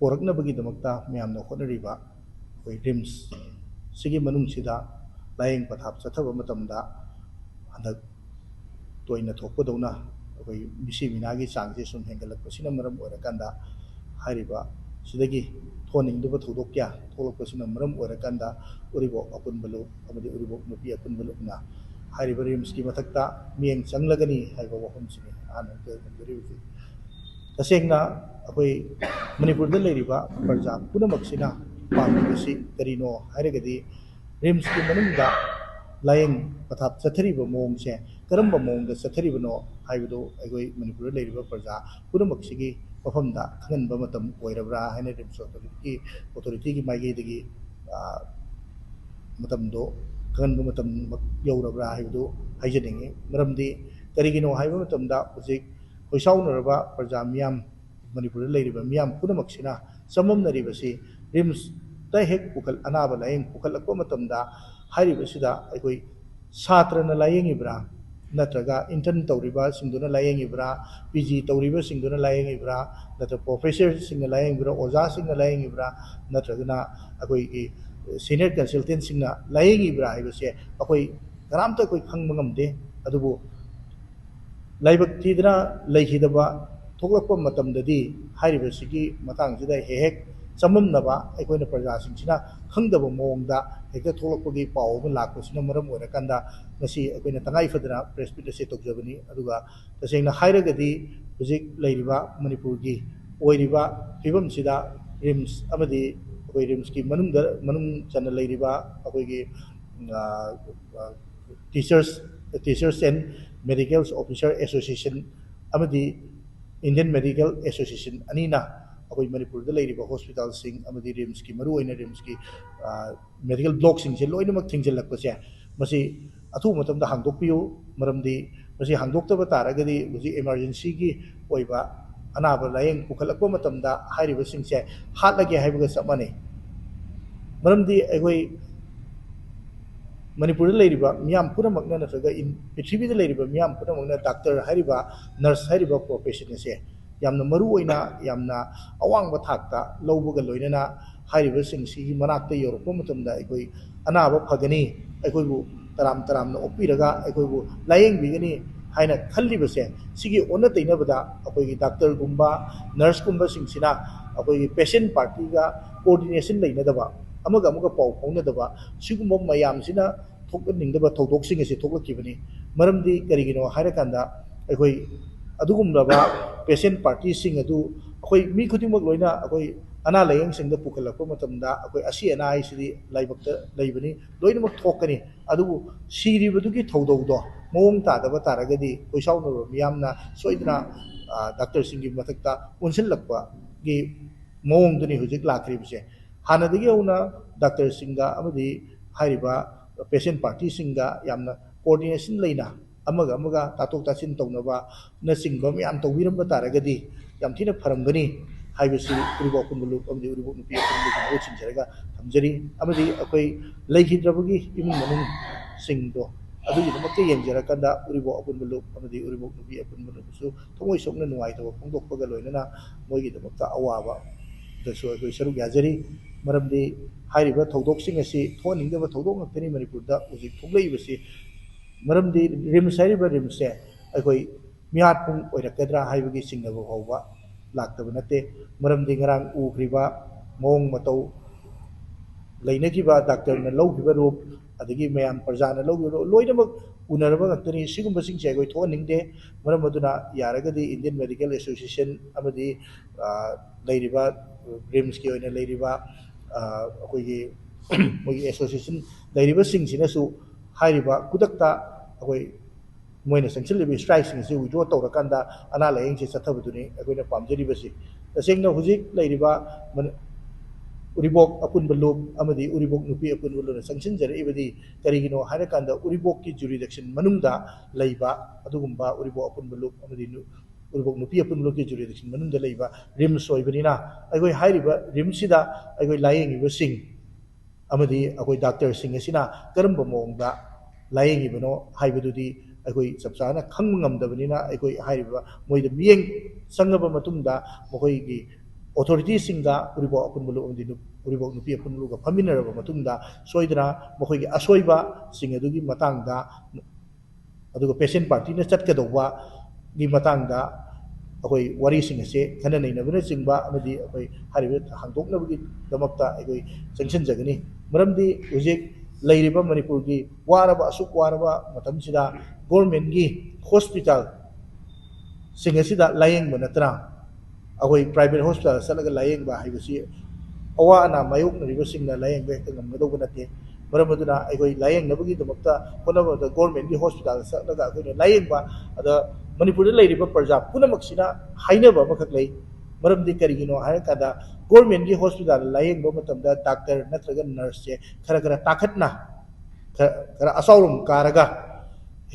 ꯄꯣꯔꯛꯅꯕꯒꯤꯗꯃꯛꯇ ꯃꯌꯥꯝꯅ ꯍꯣꯠꯅꯔꯤꯕ ꯑꯩꯈꯣꯏ ꯔꯤꯝꯁ ꯁꯤꯒꯤ ꯃꯅꯨꯡꯁꯤꯗ ꯂꯥꯌꯦꯡ ꯄꯊꯥꯞ ꯆꯠꯊꯕ ꯃꯇꯝꯗ ꯍꯟꯗꯛ ꯇꯣꯏꯅ ꯊꯣꯛꯄꯗꯧꯅ ꯑꯩꯈꯣꯏ ꯃꯤꯁꯤ ꯃꯤꯅꯥꯒꯤ ꯆꯥꯡꯁꯦ ꯁꯨꯝ ꯍꯦꯟꯒꯠꯂꯛꯄꯁꯤꯅ ꯃꯔꯝ ꯑꯣꯏꯔꯀꯥꯟꯗ ꯍꯥꯏꯔꯤꯕ ꯁꯤꯗꯒꯤ ꯊꯣꯛꯍꯟꯅꯤꯡꯗꯕ ꯊꯧꯗꯣꯛ ꯀꯌꯥ ꯊꯣꯛꯂꯛꯄꯁꯤꯅ ꯃꯔꯝ ꯑꯣꯏꯔꯀꯥꯟꯗ ꯎꯔꯤꯕꯣꯛ ꯑꯄꯨꯟꯕ ꯂꯨꯞ ꯑꯃꯗꯤ ꯎꯔꯤꯕꯣꯛ ꯅꯨꯄꯤ ꯑꯄꯨꯟꯕ ꯂꯨꯞꯅ ꯍꯥꯏꯔꯤꯕ ꯔꯤꯝꯁꯀꯤ ꯃꯊꯛꯇ ꯃꯤꯠꯌꯦꯡ ꯆꯪꯂꯒꯅꯤ ꯍꯥꯏꯕ ꯋꯥꯐꯝꯁꯤꯅꯤ ꯑꯍꯥꯟꯕꯗ ꯊꯝꯖꯔꯤꯕꯁꯤ तसेंना अखोई मणिपुर लेरिबा प्रजा पुनमक्सिना पांगबसी करिनो हायरगदी रिम्स की मनुंगदा लायंग पथाप चथरिबा मोंगसे करम्बा मोंगदा चथरिबनो हायबदो अखोई मणिपुर लेरिबा प्रजा पुनमक्सिगी मफमदा खंगनबा मतम ओइरब्रा हायने रिम्स ऑथोरिटी की माइगेदगी मतमदो खंगनबा मतम यौरब्रा हायबदो हायजनिंगे मरमदी करिगिनो हायबा मतमदा हुजिक होइसाउनरबा प्रजा मियाम मणिपुर लेरिबा मियाम पुनमक्सिना सममनरिबसी रिम्स ता हेक पुखल अनाबा लायंग पुखलकपा मतमदा हायरिबसिदा अखोई छात्रना लायंगिब्रा नत्रगा इंटर्न तौरिबा सिंगदुना लायंगिब्रा पीजी तौरिबा सिंगदुना लायंगिब्रा नत्र प्रोफेसर सिंग लायंगिब्रा ओजा सिंग लायंगिब्रा नत्रगना अखोई सीनियर कंसल्टेंट सिंग लायंगिब्रा हायबसे अखोई कनामता अखोई खंगबा ngamde अदुबो लाइबक थीदना लेखिदबा थोकलक्पा मतमददी हायरिबसिगी मतांगसिदा हेक चममनबा अखोइना प्रजासिंगसिना खंगदबा मोंगदा हेक्ता थोकलक्पगी पाव अमा लाकपसिना मरम ओइरकांदा ngasi अखोइना तंगाइफदना प्रेस मीट असे तोकजबनी अदुगा तसेंगना हायरगदी हुजिक लेरिबा मणिपुरगी ओइरिबा फिबमसिदा रिम्स अमदी अखोइ रिम्सकी मनुंगदा मनुंग चना लेरिबा अखोइगी teachers and medical officer association अमदी इंडियन मेडिकल एसोसिएशन अनीना अखोइ मणिपुर लेरिबा हॉस्पिटल सिंग अमदी रिम्स की मरुओइना रिम्स की मेडिकल ब्लॉक सिंग से लोइनमक थिंजलकपसे मसी अथु मतमदा हांगदोकपियु मरमदी मसी हांगदोक्तबा तारगदी हुजि इमरजेंसी की ओइबा अनाबा लायंग पुखलकपा मतमदा हायरिबा सिंगसे हातलगे हायबगा चपमाने मरमदी अखोइ मणिपुर लेरिबा मियाम पुनमकना नत्रगा इन पृथ्वीदा लेरिबा मियाम पुनमकना डॉक्टर हायरिबा नर्स हायरिबा प्रोफेशन से यामना मरु ओइना यामना अवांगबा थाकता लौबगा लोइनना हायरिबा सिंगसी मनाक्ता योरपा मतमदा अखोइ अनाबा फगनी अखोइबु तराम तरामना ओपिरगा अखोइबु लायंग बिगनी हायना खल्लिबसे सिगी ओना तैनबदा अखोइगी डॉक्टर गुंबा नर्स गुंबा सिंगसिना अखोइगी पेशेंट पार्टी का कोऑर्डिनेशन लेनदबा अमगा अमगा पाव फाउनदबा सिगुम मयामसिना थोकनिंगदबा थौदोकसिंग असे थोकलकिबनी मरमदी करिगिनो हायरकांदा अखोइ अदुगुमलबा पेशेंट पार्टी सिंग अदु अखोइ मी खुदिमक लोइना अखोइ अना लायंग सिंगदा पुखलकपा मतमदा अखोइ असी अना आइसिदि लाइबक्ता लैबनी लोइनमक थोकनी अदुबु सिरिबदुगी थौदौदो मोंग तादबा तारगदी कोइसाउनरो मियामना सोइदना डॉक्टर सिंगी मथक्ता उनसिलकपा गी मोंगदुनी हुजिक लाखरिबसे हानदगी औना डॉक्टर सिंगा अमदी हायरिबा पेशेंट पार्टी सिंगा यामना कोऑर्डिनेशन लेना अमगा अमगा तातोक तासिन तौनबा नसिंगबा मयाम तौबिरम तारगदी याम थिना फरमगनी हायबसी उरिबो कुंबलु अमदी उरिबो नुपी कुंबलु को चिंजरगा थमजरी अमदी अखोइ लेखिद्रबगी इमुंग मनुंग सिंगदो अदुगी दमक्ते येंजरकंदा उरिबो अपुनबलु अमदी उरिबो नुपी अपुनबलुसु थोंगोइ सोकना नुवाइतबा फोंदोकपगा लोइनना मोइगी दमक्ता अवाबा दसु अखोइ सरुक याजरी मरमदी हायरिबा थौदोकसिंग असि थोनिंगदबा थौदोक ngakतनी मणिपुरदा उजिक थोगलैबसी मरमदी रिम्स हायरिबा रिम्स से अखोइ मियापुंग ओइरकद्रा हायबगी सिंगबा फावबा लाक्तबा नते मरमदी ngरang उख्रिबा मोंग मतौ लैनखिबा डॉक्टरना लौखिबा रूप अदगी मयाम प्रजाना लौखिबा लोइनमक उनरबा ngakतनी सिगुम्बा सिंगसे अखोइ थोनिंगदे मरम मदुना यारगदी इंडियन मेडिकल एसोसिएशन अमदी लैरिबा रिम्स की ओइना लैरिबा अखोइगी मोइगी एसोसिएशन लैरिबा सिंगसिनसु हायरिबा कुदक्ता अखोइ मोइना संगसिलिबि स्ट्राइक सिंगसे विड्रॉ तौरकांदा अना लायंगसे चथबदुनी अखोइना पामजरिबसि तसेंगना हुजिक लैरिबा उरिबोक अपुनबा लुप अमदी उरिबोक नुपी अपुनबा लुना संगसिनजरइबदी करिगिनो हायरकांदा उरिबोक की जुरिडिक्शन मनुंगदा लैबा अदुगुंबा उरिबोक अपुनबा लुप अमदी उरिबोक नुपी अपुनबा की जुरिडिक्शन मनुंगदा लैबा रिम्स ओइबनिना अखोइ हायरिबा रिम्ससिदा अखोइ लायंगिबा सिंग अमदी अखोइ डॉक्टर सिंग असिना करम्बा मोंगदा लायंगिबनो हायबदुदी अखोइ सबसाना खंग ngamdabnina अखोइ हायरिबा मोइदा मियेंग संगबा मतुंगदा मखोइगी ꯑꯣꯊꯣꯔꯤꯇꯤꯁꯤꯡꯒ ꯎꯔꯤꯄꯣꯛ ꯑꯄꯨꯟꯕ ꯂꯨꯞ ꯑꯃꯗꯤ ꯎꯔꯤꯄꯣꯛ ꯅꯨꯄꯤ ꯑꯄꯨꯟꯕ ꯂꯨꯞꯒ ꯐꯝꯃꯤꯟꯅꯔꯕ ꯃꯇꯨꯡꯗ ꯁꯣꯏꯗꯅ ꯃꯈꯣꯏꯒꯤ ꯑꯁꯣꯏꯕꯁꯤꯡ ꯑꯗꯨꯒꯤ ꯃꯇꯥꯡꯗ ꯑꯗꯨꯒ ꯄꯦꯁꯦꯟ ꯄꯥꯔꯇꯤꯅ ꯆꯠꯀꯗꯧꯕꯒꯤ ꯃꯇꯥꯡꯗ ꯑꯩꯈꯣꯏ ꯋꯥꯔꯤꯁꯤꯡ ꯑꯁꯤ ꯈꯟꯅ ꯅꯩꯅꯕꯅꯆꯤꯡꯕ ꯑꯃꯗꯤ ꯑꯩꯈꯣꯏ ꯍꯥꯏꯔꯤꯕ ꯍꯥꯡꯗꯣꯛꯅꯕꯒꯤꯗꯃꯛꯇ ꯑꯩꯈꯣꯏ ꯆꯪꯁꯤꯟꯖꯒꯅꯤ ꯃꯔꯝꯗꯤ ꯍꯧꯖꯤꯛ ꯂꯩꯔꯤꯕ ꯃꯅꯤꯄꯨꯔꯒꯤ ꯋꯥꯔꯕ ꯑꯁꯨꯛ ꯋꯥꯔꯕ ꯃꯇꯝꯁꯤꯗ ꯒꯣꯔꯃꯦꯟꯒꯤ ꯍꯣꯁꯄꯤꯇꯥꯜꯁꯤꯡ ꯑꯁꯤꯗ ꯂꯥꯌꯦꯡꯕ ꯅꯠꯇꯅ ꯑꯩꯈꯣꯏ ꯄ꯭ꯔꯥꯏꯚꯦꯠ ꯍꯣꯁꯄꯤꯇꯥꯜꯗ ꯆꯠꯂꯒ ꯂꯥꯌꯦꯡꯕ ꯍꯥꯏꯕꯁꯤ ꯑꯋꯥ ꯑꯅꯥ ꯃꯥꯌꯣꯛꯅꯔꯤꯕꯁꯤꯡꯅ ꯂꯥꯌꯦꯡꯕ ꯍꯦꯛꯇ ꯉꯝꯒꯗꯧꯕ ꯅꯠꯇꯦ ꯃꯔꯝ ꯑꯗꯨꯅ ꯑꯩꯈꯣꯏ ꯂꯥꯌꯦꯡꯅꯕꯒꯤꯗꯃꯛꯇ ꯍꯣꯠꯅꯕꯗ ꯒꯣꯔꯃꯦꯟꯒꯤ ꯍꯣꯁꯄꯤꯇꯥꯜꯗ ꯆꯠꯂꯒ ꯑꯩꯈꯣꯏꯅ ꯂꯥꯌꯦꯡꯕ ꯑꯗ ꯃꯅꯤꯄꯨꯔꯗ ꯂꯩꯔꯤꯕ ꯄ꯭ꯔꯖꯥ ꯄꯨꯝꯅꯃꯛꯁꯤꯅ ꯍꯥꯏꯅꯕ ꯑꯃꯈꯛ ꯂꯩ ꯃꯔꯝꯗꯤ ꯀꯔꯤꯒꯤꯅꯣ ꯍꯥꯏꯔꯀꯥꯟꯗ ꯒꯣꯔꯃꯦꯟꯒꯤ ꯍꯣꯁꯄꯤꯇꯥꯜꯗ ꯂꯥꯌꯦꯡꯕ ꯃꯇꯝꯗ ꯗꯥꯛꯇꯔ ꯅꯠꯇ꯭ꯔꯒ ꯅꯔꯁꯁꯦ ꯈꯔ ꯇꯥꯈꯠꯅ ꯈꯔ ꯑꯆꯥꯎꯔꯝ ꯀꯥꯔꯒ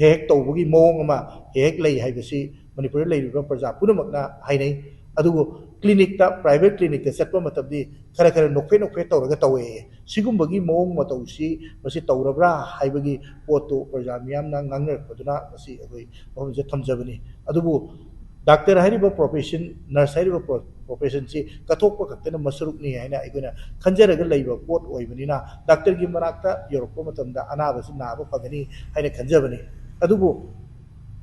ꯍꯦꯛ ꯇꯧꯕꯒꯤ ꯃꯑꯣꯡ ꯑꯃ ꯍꯦꯛ ꯂꯩ ꯍꯥꯏꯕꯁꯤ ꯃꯅꯤꯄꯨꯔꯗ ꯂꯩꯔꯤꯕ ꯄ꯭ꯔꯖꯥ ꯄꯨꯝꯅꯃꯛꯅ ꯍꯥꯏꯅꯩ ꯑꯗꯨꯕꯨ ꯀ꯭ꯂꯤꯅꯤꯛꯇ ꯄ꯭ꯔꯥꯏꯚꯦꯠ ꯀ꯭ꯂꯤꯅꯤꯛꯇ ꯆꯠꯄ ꯃꯇꯝꯗꯤ ꯈꯔ ꯅꯣꯛꯐꯦꯠ ꯇꯧꯔꯒ ꯇꯧꯋꯦ ꯁꯤꯒꯨꯝꯕꯒꯤ ꯃꯑꯣꯡ ꯃꯇꯧꯁꯤ ꯃꯁꯤ ꯇꯧꯔꯕ꯭ꯔꯥ ꯍꯥꯏꯕꯒꯤ ꯄꯣꯠꯇꯨ ꯄ꯭ꯔꯖꯥ ꯃꯤꯌꯥꯝꯅ ꯉꯥꯡꯅꯔꯛꯄꯗꯨꯅ ꯃꯁꯤ ꯑꯩꯈꯣꯏ ꯃꯐꯝꯁꯤꯗ ꯊꯝꯖꯕꯅꯤ ꯑꯗꯨꯕꯨ ꯗꯥꯛꯇꯔ ꯍꯥꯏꯔꯤꯕ ꯄ꯭ꯔꯣꯐꯦꯁꯟ ꯅꯔꯁ ꯍꯥꯏꯔꯤꯕ ꯄ꯭ꯔꯣꯐꯦꯁꯟꯁꯤ ꯀꯠꯊꯣꯛꯄ ꯈꯛꯇꯅ ꯃꯁꯔꯨꯛꯅꯤ ꯍꯥꯏꯅ ꯑꯩꯈꯣꯏꯅ ꯈꯟꯖꯔꯒ ꯂꯩꯕ ꯄꯣꯠ ꯑꯣꯏꯕꯅꯤꯅ ꯗꯥꯛꯇꯔꯒꯤ ꯃꯅꯥꯛꯇ ꯌꯧꯔꯛꯄ ꯃꯇꯝꯗ ꯑꯅꯥꯕꯁꯤ ꯅꯥꯕ ꯐꯒꯅꯤ ꯍꯥꯏꯅ ꯈꯟꯖꯕꯅꯤ ꯑꯗꯨꯕꯨ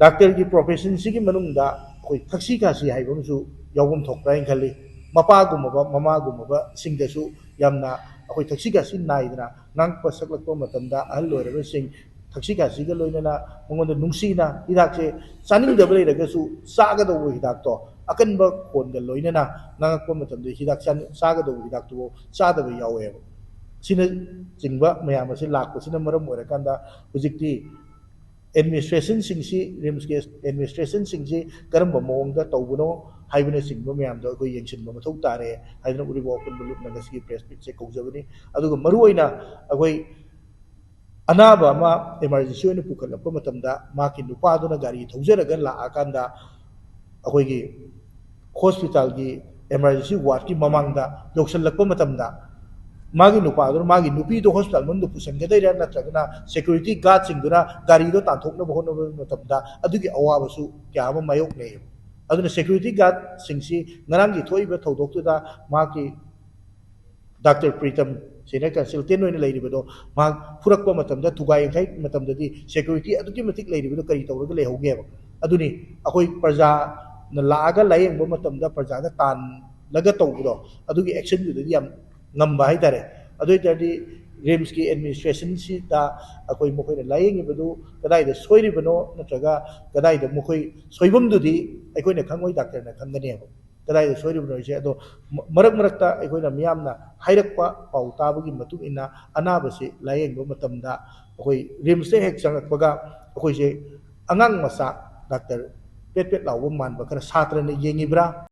ꯗꯥꯛꯇꯔꯒꯤ ꯄ꯭ꯔꯣꯐꯦꯁꯟꯁꯤꯒꯤ ꯃꯅꯨꯡꯗ ꯑꯩꯈꯣꯏ ꯊꯛꯁꯤ ꯈꯥꯁꯤ ꯍꯥꯏꯕ ꯑꯃꯁꯨ ꯌꯥꯎꯐꯝ ꯊꯣꯛꯄ꯭ꯔꯥ ꯍꯥꯏꯅ ꯈꯜꯂꯤ ꯃꯄꯥꯒꯨꯝꯕ ꯃꯃꯥꯒꯨꯝꯕꯁꯤꯡꯗꯁꯨ ꯌꯥꯝꯅ ꯑꯩꯈꯣꯏ ꯊꯛꯁꯤ ꯈꯥꯁꯤ ꯅꯥꯏꯗꯅ ꯉꯥꯡꯄ ꯁꯛꯂꯛꯄ ꯃꯇꯝꯗ ꯑꯍꯜ ꯑꯣꯏꯔꯕꯁꯤꯡ ꯊꯛꯁꯤ ꯈꯥꯁꯤꯒ ꯂꯣꯏꯅꯅ ꯃꯉꯣꯟꯗ ꯅꯨꯡꯁꯤꯅ ꯍꯤꯗꯥꯛꯁꯦ ꯆꯥꯅꯤꯡꯗꯕ ꯂꯩꯔꯒꯁꯨ ꯆꯥꯒꯗꯧꯕ ꯍꯤꯗꯥꯛꯇꯣ ꯑꯀꯟꯕ ꯈꯣꯟꯒ ꯂꯣꯏꯅꯅ ꯉꯥꯡꯉꯛꯄ ꯃꯇꯝꯗ ꯍꯤꯗꯥꯛ ꯆꯥꯒꯗꯧꯕ ꯍꯤꯗꯥꯛꯇꯨꯕꯨ ꯆꯥꯗꯕ ꯌꯥꯎꯋꯦꯕ ꯁꯤꯅꯆꯤꯡꯕ ꯃꯌꯥꯝ ꯑꯁꯤ ꯂꯥꯛꯄꯁꯤꯅ ꯃꯔꯝ ꯑꯣꯏꯔꯀꯥꯟꯗ ꯍꯧꯖꯤꯛꯇꯤ ꯑꯦꯗꯃꯤꯅꯤꯁꯇ꯭ꯔꯦꯁꯟꯁꯤꯡꯁꯤ ꯔꯤꯝꯁꯀꯤ ꯑꯦꯗꯃꯤꯅꯤꯁꯇ꯭ꯔꯦꯁꯟꯁꯤꯡꯁꯤ ꯀꯔꯝꯕ ꯃꯑꯣꯡꯗ ꯇꯧꯕꯅꯣ ꯍꯥꯏꯕꯅꯆꯤꯡꯕ ꯃꯌꯥꯝꯗꯣ ꯑꯩꯈꯣꯏ ꯌꯦꯡꯁꯤꯟꯕ ꯃꯊꯧ ꯇꯥꯔꯦ ꯍꯥꯏꯗꯅ ꯎꯔꯤꯄꯣꯛ ꯑꯄꯨꯟꯕ ꯂꯨꯞꯅ ꯉꯁꯤꯒꯤ ꯄ꯭ꯔꯦꯁ ꯃꯤꯠꯁꯦ ꯀꯧꯖꯕꯅꯤ ꯑꯗꯨꯒ ꯃꯔꯨꯑꯣꯏꯅ ꯑꯩꯈꯣꯏ ꯑꯅꯥꯕ ꯑꯃ ꯑꯦꯃꯥꯔꯖꯦꯟꯁꯤ ꯑꯣꯏꯅ ꯄꯨꯈꯠꯂꯛꯄ ꯃꯇꯝꯗ ꯃꯍꯥꯛꯀꯤ ꯅꯨꯄꯥꯗꯨꯅ ꯒꯥꯔꯤ ꯊꯧꯖꯔꯒ ꯂꯥꯛꯑꯀꯥꯟꯗ ꯑꯩꯈꯣꯏꯒꯤ ꯍꯣꯁꯄꯤꯇꯥꯜꯒꯤ ꯑꯦꯃꯥꯔꯖꯦꯟꯁꯤ ꯋꯥꯔꯗꯀꯤ ꯃꯃꯥꯡꯗ ꯌꯧꯁꯤꯜꯂꯛꯄ ꯃꯇꯝꯗ ꯃꯥꯒꯤ ꯅꯨꯄꯥꯗꯨꯅ ꯃꯥꯒꯤ ꯅꯨꯄꯤꯗꯣ ꯍꯣꯁꯄꯤꯇꯥꯜ ꯃꯅꯨꯡꯗ ꯄꯨꯁꯤꯟꯒꯗꯣꯏꯔꯥ ꯅꯠꯇ꯭ꯔꯒꯅ ꯁꯦꯀ꯭ꯌꯨꯔꯤꯇꯤ ꯒꯥꯔꯗꯁꯤꯡꯗꯨꯅ ꯒꯥꯔꯤꯗꯣ ꯇꯥꯟꯊꯣꯛꯅꯕ ꯍꯣꯠꯅꯕ ꯃꯇꯝꯗ ꯑꯗꯨꯒꯤ ꯑꯋꯥꯕꯁꯨ ꯀꯌꯥ ꯑꯃ ꯃꯥꯌꯣꯛꯅꯩꯌꯦꯕ ꯑꯗꯨꯅ ꯁꯦꯀ꯭ꯌꯨꯔꯤꯇꯤ ꯒꯥꯔꯗꯁꯤꯡꯁꯤ ꯉꯔꯥꯡꯒꯤ ꯊꯣꯛꯏꯕ ꯊꯧꯗꯣꯛꯇꯨꯗ ꯃꯍꯥꯛꯀꯤ ꯗꯥꯛꯇꯔ ꯄ꯭ꯔꯤꯇꯝ ꯁꯦꯅꯤꯌꯔ ꯀꯟꯁꯜꯇꯦꯟ ꯑꯣꯏꯅ ꯂꯩꯔꯤꯕꯗꯣ ꯃꯍꯥꯛ ꯐꯨꯔꯛꯄ ꯃꯇꯝꯗ ꯊꯨꯒꯥꯏ ꯌꯥꯡꯈꯩ ꯃꯇꯝꯗꯗꯤ ꯁꯦꯀ꯭ꯌꯨꯔꯤꯇꯤ ꯑꯗꯨꯛꯀꯤ ꯃꯇꯤꯛ ꯂꯩꯔꯤꯕꯗꯣ ꯀꯔꯤ ꯇꯧꯔꯒ ꯂꯩꯍꯧꯒꯦꯕ ꯑꯗꯨꯅꯤ ꯑꯩꯈꯣꯏ ꯄ꯭ꯔꯖꯥꯅ ꯂꯥꯛꯑꯒ ꯂꯥꯌꯦꯡꯕ ꯃꯇꯝꯗ ꯄ꯭ꯔꯖꯥꯗ ꯇꯥꯜꯂꯒ ꯇꯧꯕꯗꯣ ꯑꯗꯨꯒꯤ ꯑꯦꯛꯁꯟꯗꯨꯗꯗꯤ ꯌꯥꯝ ꯉꯝꯕ ꯍꯥꯏꯇꯥꯔꯦ ꯑꯗꯨ ꯑꯣꯏꯇꯥꯔꯗꯤ ꯔꯤꯝꯁꯀꯤ ꯑꯦꯗꯃꯤꯅꯤꯁꯇ꯭ꯔꯦꯁꯟꯁꯤꯗ ꯑꯩꯈꯣꯏ ꯃꯈꯣꯏꯅ ꯂꯥꯌꯦꯡꯉꯤꯕꯗꯨ ꯀꯗꯥꯏꯗ ꯁꯣꯏꯔꯤꯕꯅꯣ ꯅꯠꯇ꯭ꯔꯒ ꯀꯗꯥꯏꯗ ꯃꯈꯣꯏ ꯁꯣꯏꯐꯝꯗꯨꯗꯤ ꯑꯩꯈꯣꯏꯅ ꯈꯪꯉꯣꯏ ꯗꯥꯛꯇꯔꯅ ꯈꯪꯒꯅꯦꯕ ꯀꯗꯥꯏꯗ ꯁꯣꯏꯔꯤꯕꯅꯣ ꯍꯥꯏꯁꯦ ꯑꯗꯣ ꯃꯔꯛꯇ ꯑꯩꯈꯣꯏꯅ ꯃꯤꯌꯥꯝꯅ ꯍꯥꯏꯔꯛꯄ ꯄꯥꯎ ꯇꯥꯕꯒꯤ ꯃꯇꯨꯡ ꯏꯟꯅ ꯑꯅꯥꯕꯁꯤ ꯂꯥꯌꯦꯡꯕ ꯃꯇꯝꯗ ꯑꯩꯈꯣꯏ ꯔꯤꯝꯁꯇ ꯍꯦꯛ ꯆꯪꯉꯛꯄꯒ ꯑꯩꯈꯣꯏꯁꯦ ꯑꯉꯥꯡ ꯃꯆꯥ ꯗꯥꯛꯇꯔ ꯄꯦꯠ ꯂꯥꯎꯕ ꯃꯥꯟꯕ ꯈꯔ ꯁꯥꯇ꯭ꯔꯅ ꯌꯦꯡꯉꯤꯕ꯭ꯔꯥ